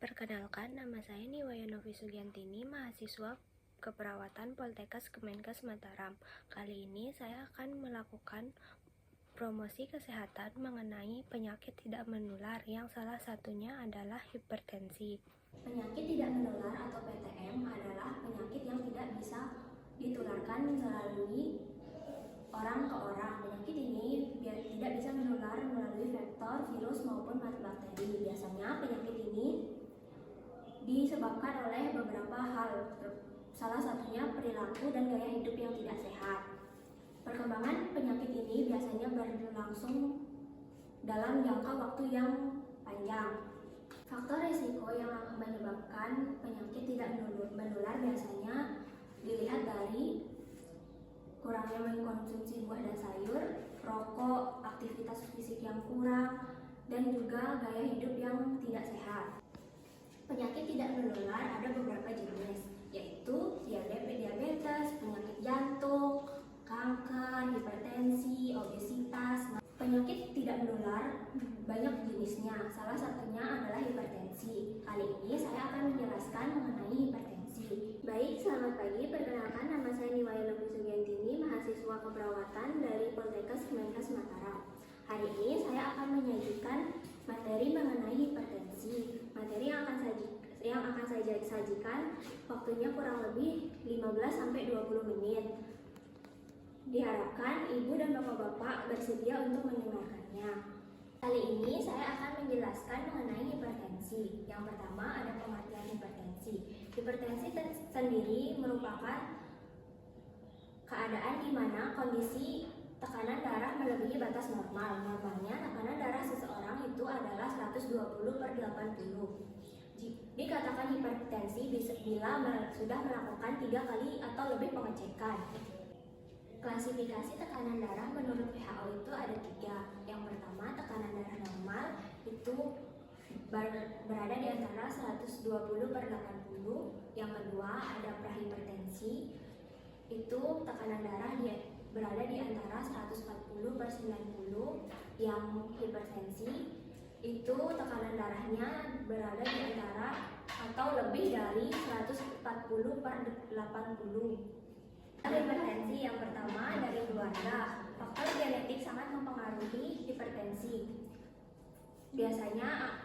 Perkenalkan, nama saya Niwaya Novi Sugiantini, mahasiswa Keperawatan Poltekkes Kemenkes Mataram. Kali ini saya akan melakukan promosi kesehatan mengenai penyakit tidak menular yang salah satunya adalah hipertensi. Penyakit tidak menular atau PTM adalah penyakit yang tidak bisa ditularkan melalui orang ke orang. Penyakit ini tidak bisa menular melalui vektor, virus maupun bakteri. Biasanya penyakit ini disebabkan oleh beberapa hal, salah satunya perilaku dan gaya hidup yang tidak sehat. Perkembangan penyakit ini biasanya berlangsung dalam jangka waktu yang panjang. Faktor risiko yang menyebabkan penyakit tidak menular biasanya dilihat dari kurangnya mengkonsumsi buah dan sayur, rokok, aktivitas fisik yang kurang, dan juga gaya hidup yang tidak sehat. Penyakit tidak menular ada beberapa jenis, yaitu diabetes, penyakit jantung, kanker, hipertensi, obesitas. Penyakit tidak menular banyak jenisnya, salah satunya adalah hipertensi. Kali ini saya akan menjelaskan mengenai hipertensi. Baik, selamat pagi. Perkenalkan, nama saya Niwaya Novi Sugiantini, mahasiswa keperawatan dari Poltekkes Kemenkes Mataram. Hari ini saya akan menyajikan materi mengenai hipertensi. Materi yang akan saya sajikan waktunya kurang lebih 15-20 menit. Diharapkan ibu dan bapak-bapak bersedia untuk mendengarkannya. Kali ini saya akan menjelaskan mengenai hipertensi. Yang pertama ada pengertian hipertensi. Hipertensi sendiri merupakan keadaan di mana kondisi tekanan darah melebihi batas normal. Normalnya tekanan darah seseorang itu adalah 120/80. Dikatakan hipertensi bila sudah melakukan 3 kali atau lebih pengecekan. Klasifikasi tekanan darah menurut WHO itu ada 3. Yang pertama, tekanan darah normal itu berada di antara 120/80. Yang kedua, ada prahipertensi, itu tekanan darah berada di antara 140/90. Yang hipertensi itu tekanan darahnya berada di antara atau lebih dari 140/80. Hipertensi yang pertama dari keluarga. Faktor genetik sangat mempengaruhi hipertensi. Biasanya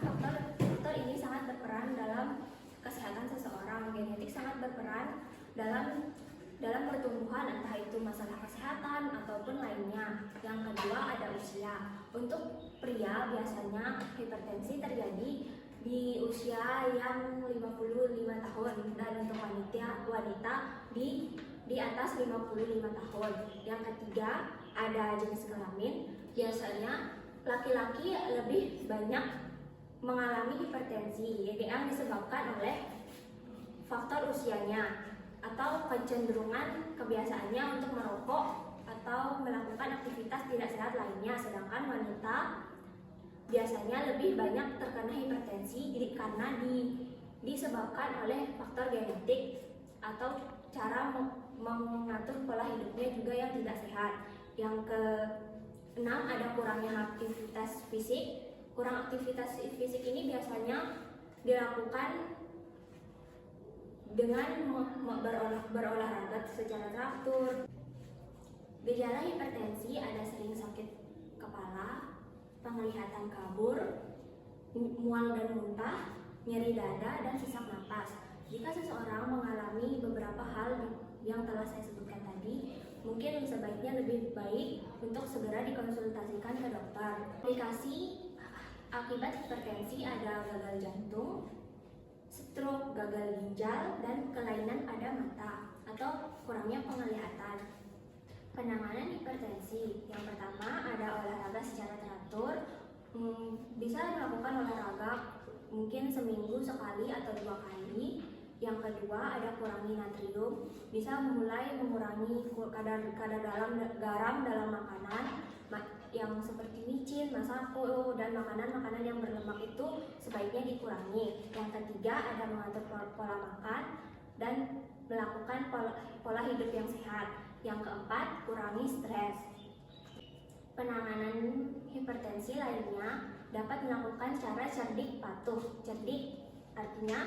faktor ini sangat berperan dalam kesehatan seseorang. Genetik sangat berperan dalam pertumbuhan, entah itu masalah kesehatan ataupun lainnya. Yang kedua ada usia. Untuk pria biasanya hipertensi terjadi di usia yang 55 tahun dan untuk wanita di atas 55 tahun. Yang ketiga ada jenis kelamin. Biasanya laki-laki lebih banyak mengalami hipertensi yang disebabkan oleh faktor usianya atau kecenderungan kebiasaannya untuk merokok atau melakukan aktivitas tidak sehat lainnya. Sedangkan wanita biasanya lebih banyak terkena hipertensi karena disebabkan oleh faktor genetik atau cara mengatur pola hidupnya juga yang tidak sehat. Yang keenam ada kurangnya aktivitas fisik. Kurang aktivitas fisik ini biasanya dilakukan dengan berolahraga secara teratur. Gejala hipertensi ada sering sakit kepala, penglihatan kabur, mual dan muntah, nyeri dada, dan sesak napas. Jika seseorang mengalami beberapa hal yang telah saya sebutkan tadi, mungkin sebaiknya lebih baik untuk segera dikonsultasikan ke dokter. Komplikasi akibat hipertensi ada gagal jantung, stroke, gagal ginjal, dan kelainan pada mata atau kurangnya penglihatan. Penanganan hipertensi yang pertama ada olahraga secara teratur. Bisa melakukan olahraga mungkin seminggu sekali atau 2 kali. Yang kedua ada kurangi natrium. Bisa mulai mengurangi kadar garam dalam makanan yang seperti micin, masako, dan makanan-makanan yang berlemak itu sebaiknya dikurangi. Yang ketiga ada mengatur pola makan dan melakukan pola hidup yang sehat. Yang keempat, kurangi stres. Penanganan hipertensi lainnya dapat dilakukan secara cerdik patuh. Cerdik artinya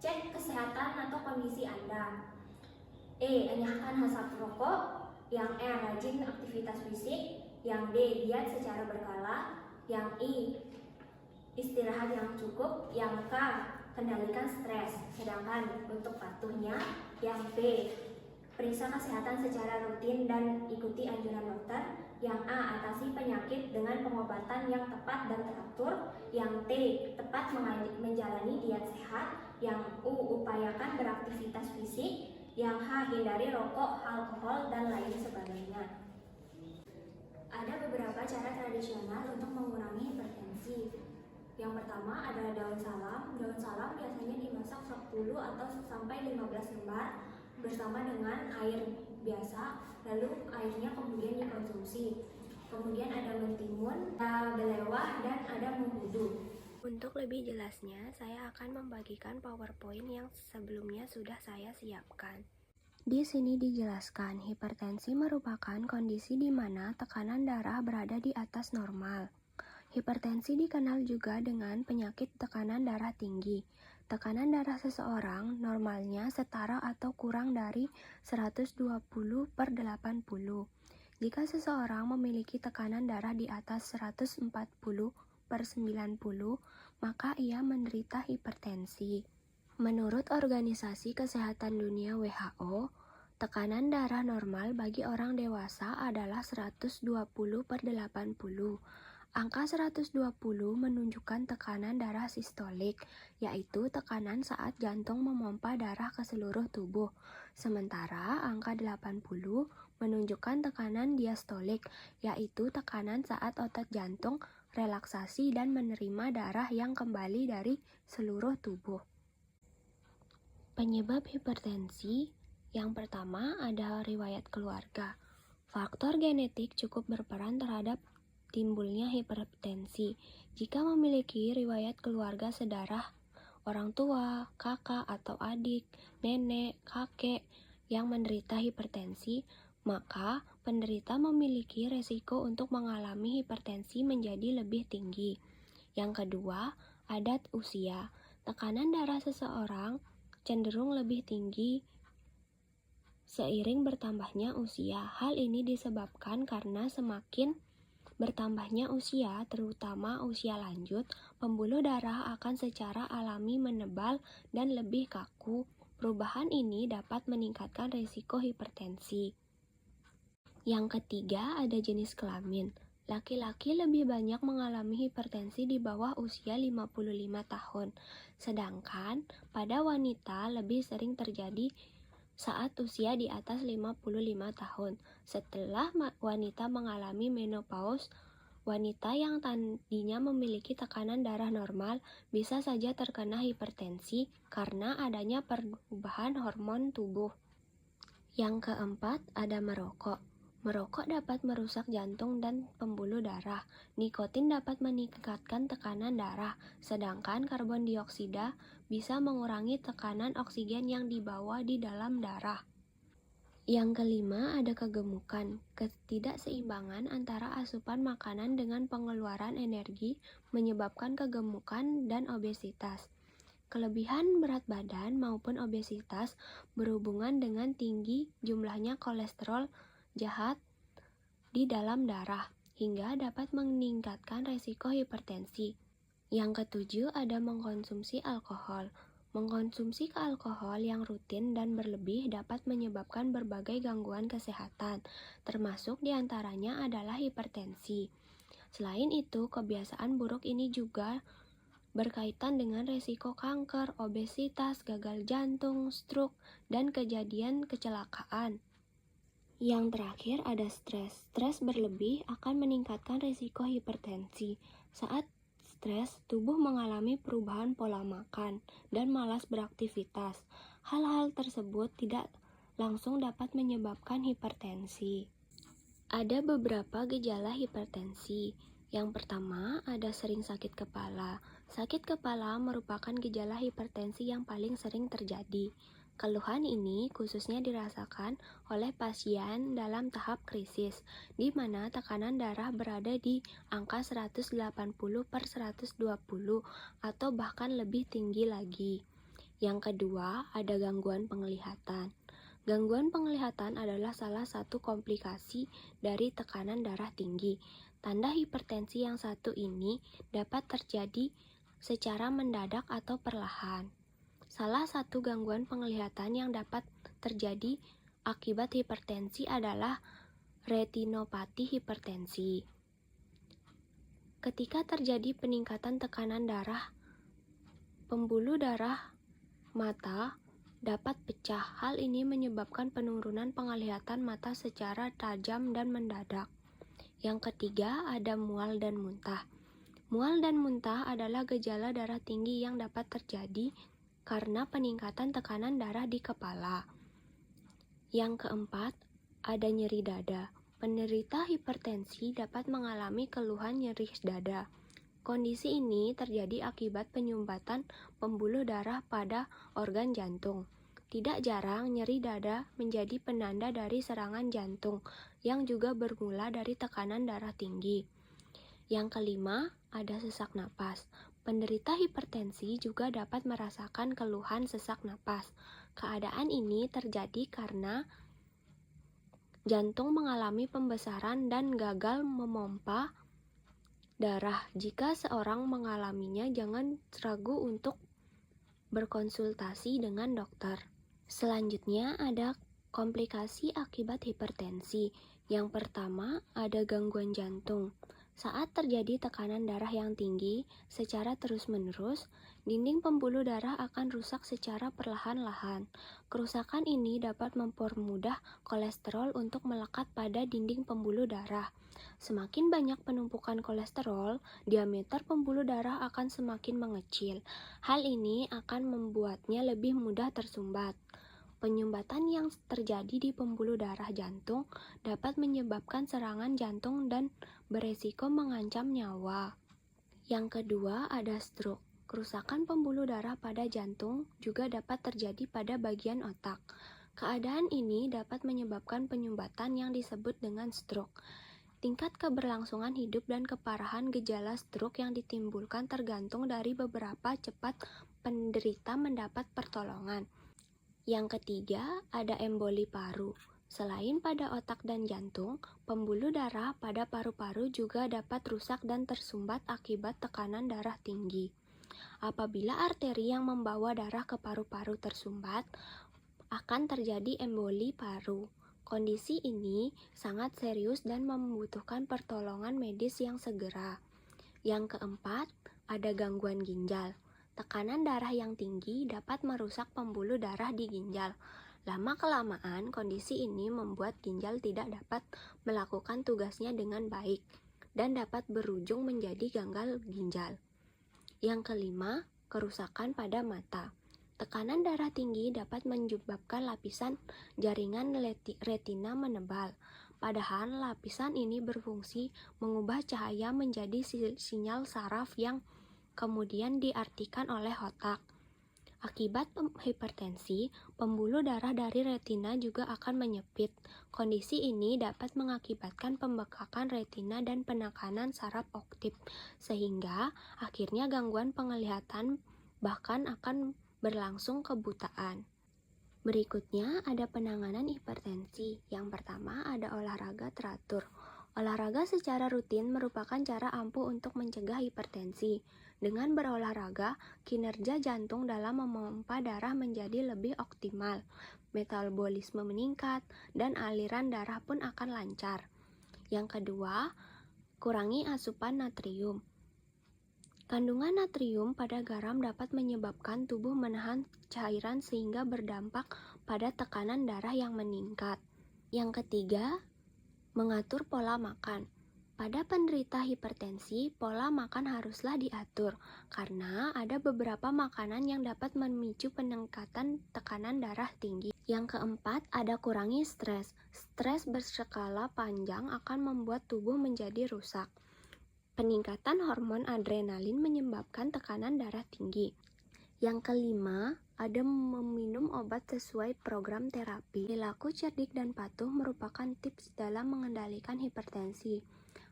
cek kesehatan atau kondisi Anda. E. Enyahkan asap rokok. Yang E. Rajin aktivitas fisik. Yang D. Diet secara berkala. Yang I. Istirahat yang cukup. Yang K. Kendalikan stres. Sedangkan untuk patuhnya yang B. Periksa kesehatan secara rutin dan ikuti anjuran dokter. Yang A. Atasi penyakit dengan pengobatan yang tepat dan teratur. Yang T. Tepat menjalani diet sehat. Yang U. Upayakan beraktivitas fisik. Yang H. Hindari rokok, alkohol, dan lain sebagainya. Ada beberapa cara tradisional untuk mengurangi hipertensi. Yang pertama adalah daun salam. Daun salam biasanya dimasak 10 atau sampai 15 lembar bersama dengan air biasa, lalu airnya kemudian dikonsumsi. Kemudian ada mentimun, ada belewah, dan ada mengkudu. Untuk lebih jelasnya, saya akan membagikan PowerPoint yang sebelumnya sudah saya siapkan. Di sini dijelaskan, hipertensi merupakan kondisi di mana tekanan darah berada di atas normal. Hipertensi dikenal juga dengan penyakit tekanan darah tinggi. Tekanan darah seseorang normalnya setara atau kurang dari 120/80. Jika seseorang memiliki tekanan darah di atas 140/90, maka ia menderita hipertensi. Menurut Organisasi Kesehatan Dunia (WHO), tekanan darah normal bagi orang dewasa adalah 120/80. Angka 120 menunjukkan tekanan darah sistolik, yaitu tekanan saat jantung memompa darah ke seluruh tubuh. Sementara angka 80 menunjukkan tekanan diastolik, yaitu tekanan saat otot jantung relaksasi dan menerima darah yang kembali dari seluruh tubuh. Penyebab hipertensi yang pertama ada riwayat keluarga. Faktor genetik cukup berperan terhadap timbulnya hipertensi. Jika memiliki riwayat keluarga sedarah, orang tua, kakak atau adik, nenek, kakek yang menderita hipertensi, maka penderita memiliki resiko untuk mengalami hipertensi menjadi lebih tinggi. Yang kedua, ada usia. Tekanan darah seseorang cenderung lebih tinggi seiring bertambahnya usia. Hal ini disebabkan karena semakin bertambahnya usia, terutama usia lanjut, pembuluh darah akan secara alami menebal dan lebih kaku. Perubahan ini dapat meningkatkan risiko hipertensi. Yang ketiga ada jenis kelamin. Laki-laki lebih banyak mengalami hipertensi di bawah usia 55 tahun, sedangkan pada wanita lebih sering terjadi saat usia di atas 55 tahun. Setelah wanita mengalami menopause, wanita yang tadinya memiliki tekanan darah normal bisa saja terkena hipertensi karena adanya perubahan hormon tubuh. Yang keempat ada merokok. Merokok dapat merusak jantung dan pembuluh darah. Nikotin dapat meningkatkan tekanan darah, sedangkan karbon dioksida bisa mengurangi tekanan oksigen yang dibawa di dalam darah. Yang kelima ada kegemukan. Ketidakseimbangan antara asupan makanan dengan pengeluaran energi menyebabkan kegemukan dan obesitas. Kelebihan berat badan maupun obesitas berhubungan dengan tinggi jumlahnya kolesterol jahat di dalam darah, hingga dapat meningkatkan resiko hipertensi. Yang ketujuh ada mengkonsumsi alkohol. Mengkonsumsi alkohol yang rutin dan berlebih dapat menyebabkan berbagai gangguan kesehatan, termasuk diantaranya adalah hipertensi. Selain itu, kebiasaan buruk ini juga berkaitan dengan resiko kanker, obesitas, gagal jantung, stroke, dan kejadian kecelakaan. Yang terakhir ada stres. Stres berlebih akan meningkatkan risiko hipertensi. Saat stres, tubuh mengalami perubahan pola makan dan malas beraktivitas. Hal-hal tersebut tidak langsung dapat menyebabkan hipertensi. Ada beberapa gejala hipertensi. Yang pertama, ada sering sakit kepala. Sakit kepala merupakan gejala hipertensi yang paling sering terjadi. Keluhan ini khususnya dirasakan oleh pasien dalam tahap krisis, di mana tekanan darah berada di angka 180/120 atau bahkan lebih tinggi lagi. Yang kedua, ada gangguan penglihatan. Gangguan penglihatan adalah salah satu komplikasi dari tekanan darah tinggi. Tanda hipertensi yang satu ini dapat terjadi secara mendadak atau perlahan. Salah satu gangguan penglihatan yang dapat terjadi akibat hipertensi adalah retinopati hipertensi. Ketika terjadi peningkatan tekanan darah, pembuluh darah mata dapat pecah. Hal ini menyebabkan penurunan penglihatan mata secara tajam dan mendadak. Yang ketiga, ada mual dan muntah. Mual dan muntah adalah gejala darah tinggi yang dapat terjadi karena peningkatan tekanan darah di kepala. Yang keempat, ada nyeri dada. Penderita hipertensi dapat mengalami keluhan nyeri dada. Kondisi ini terjadi akibat penyumbatan pembuluh darah pada organ jantung. Tidak jarang, nyeri dada menjadi penanda dari serangan jantung yang juga bermula dari tekanan darah tinggi. Yang kelima, ada sesak napas. Penderita hipertensi juga dapat merasakan keluhan sesak napas. Keadaan ini terjadi karena jantung mengalami pembesaran dan gagal memompa darah. Jika seorang mengalaminya, jangan ragu untuk berkonsultasi dengan dokter. Selanjutnya ada komplikasi akibat hipertensi. Yang pertama, ada gangguan jantung. Saat terjadi tekanan darah yang tinggi secara terus-menerus, dinding pembuluh darah akan rusak secara perlahan-lahan. Kerusakan ini dapat mempermudah kolesterol untuk melekat pada dinding pembuluh darah. Semakin banyak penumpukan kolesterol, diameter pembuluh darah akan semakin mengecil. Hal ini akan membuatnya lebih mudah tersumbat. Penyumbatan yang terjadi di pembuluh darah jantung dapat menyebabkan serangan jantung dan beresiko mengancam nyawa. Yang kedua, ada stroke. Kerusakan pembuluh darah pada jantung juga dapat terjadi pada bagian otak. Keadaan ini dapat menyebabkan penyumbatan yang disebut dengan stroke. Tingkat keberlangsungan hidup dan keparahan gejala stroke yang ditimbulkan tergantung dari beberapa cepat penderita mendapat pertolongan. Yang ketiga, ada emboli paru. Selain pada otak dan jantung, pembuluh darah pada paru-paru juga dapat rusak dan tersumbat akibat tekanan darah tinggi. Apabila arteri yang membawa darah ke paru-paru tersumbat, akan terjadi emboli paru. Kondisi ini sangat serius dan membutuhkan pertolongan medis yang segera. Yang keempat, ada gangguan ginjal. Tekanan darah yang tinggi dapat merusak pembuluh darah di ginjal. Lama-kelamaan, kondisi ini membuat ginjal tidak dapat melakukan tugasnya dengan baik dan dapat berujung menjadi gagal ginjal. Yang kelima, kerusakan pada mata. Tekanan darah tinggi dapat menyebabkan lapisan jaringan retina menebal. Padahal lapisan ini berfungsi mengubah cahaya menjadi sinyal saraf yang kemudian diartikan oleh otak. Akibat hipertensi, pembuluh darah dari retina juga akan menyempit. Kondisi ini dapat mengakibatkan pembekakan retina dan penekanan saraf optik, sehingga akhirnya gangguan penglihatan bahkan akan berlangsung kebutaan. Berikutnya ada penanganan hipertensi. Yang pertama ada olahraga teratur. Olahraga secara rutin merupakan cara ampuh untuk mencegah hipertensi. Dengan berolahraga, kinerja jantung dalam memompa darah menjadi lebih optimal, metabolisme meningkat, dan aliran darah pun akan lancar. Yang kedua, kurangi asupan natrium. Kandungan natrium pada garam dapat menyebabkan tubuh menahan cairan sehingga berdampak pada tekanan darah yang meningkat. Yang ketiga, mengatur pola makan. Pada penderita hipertensi, pola makan haruslah diatur karena ada beberapa makanan yang dapat memicu peningkatan tekanan darah tinggi. Yang keempat, ada kurangi stres. Stres berskala panjang akan membuat tubuh menjadi rusak. Peningkatan hormon adrenalin menyebabkan tekanan darah tinggi. Yang kelima, ada meminum obat sesuai program terapi. Perilaku cerdik dan patuh merupakan tips dalam mengendalikan hipertensi.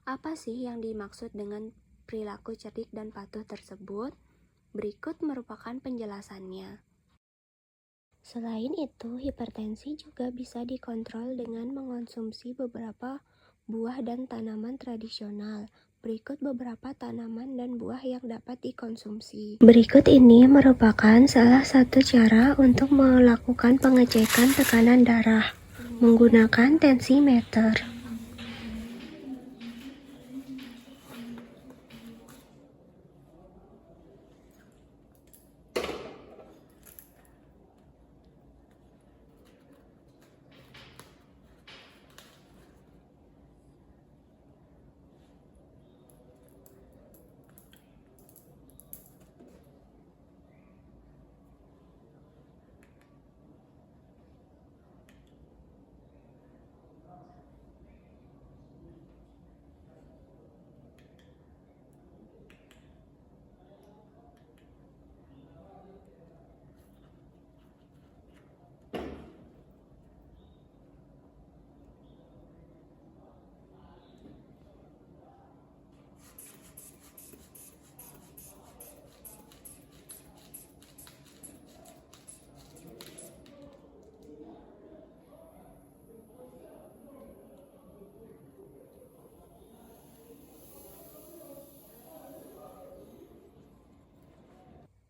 Apa sih yang dimaksud dengan perilaku cerdik dan patuh tersebut? Berikut merupakan penjelasannya. Selain itu, hipertensi juga bisa dikontrol dengan mengonsumsi beberapa buah dan tanaman tradisional. Berikut beberapa tanaman dan buah yang dapat dikonsumsi. Berikut ini merupakan salah satu cara untuk melakukan pengecekan tekanan darah menggunakan tensimeter.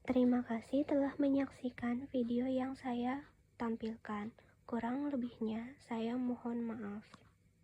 Terima kasih telah menyaksikan video yang saya tampilkan. Kurang lebihnya, saya mohon maaf.